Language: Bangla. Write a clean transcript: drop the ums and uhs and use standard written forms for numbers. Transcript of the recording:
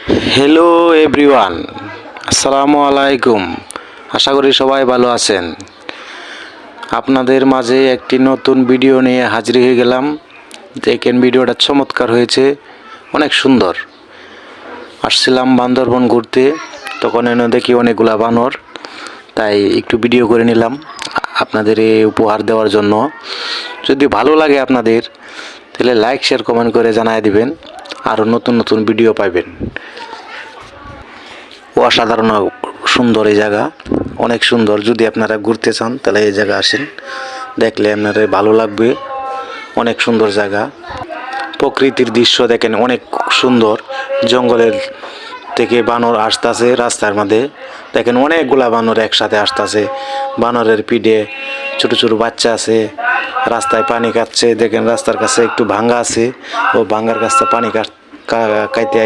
হ্যালো এভরিওয়ান, আসসালামু আলাইকুম। আশা করি সবাই ভালো আছেন। আপনাদের মাঝে একটি নতুন ভিডিও নিয়ে হাজির হয়ে গেলাম। দেখেন, ভিডিওটা চমৎকার হয়েছে, অনেক সুন্দর। আসছিলাম বান্দরবন ঘুরতে, তখন এনে দেখি অনেকগুলা বানর, তাই একটু ভিডিও করে নিলাম আপনাদের উপহার দেওয়ার জন্য। যদি ভালো লাগে আপনাদের, তাহলে লাইক শেয়ার কমেন্ট করে জানায় দিবেন, আরও নতুন নতুন ভিডিও পাবেন। অসাধারণ সুন্দর এই জায়গা, অনেক সুন্দর। যদি আপনারা ঘুরতে চান তাহলে এই জায়গা আসেন, দেখলে আপনাদের ভালো লাগবে। অনেক সুন্দর জায়গা, প্রকৃতির দৃশ্য দেখেন, অনেক সুন্দর। জঙ্গলের থেকে বানর আসতেছে রাস্তার মধ্যে, দেখেন অনেকগুলা বানর একসাথে আসতেছে। বানরের পিঠে ছোট ছোট বাচ্চা আছে, রাস্তায় পানি খাচ্ছে। দেখেন রাস্তার কাছে একটু ভাঙ্গা আছে, ও ভাঙ্গার কাছে পানি খাইতে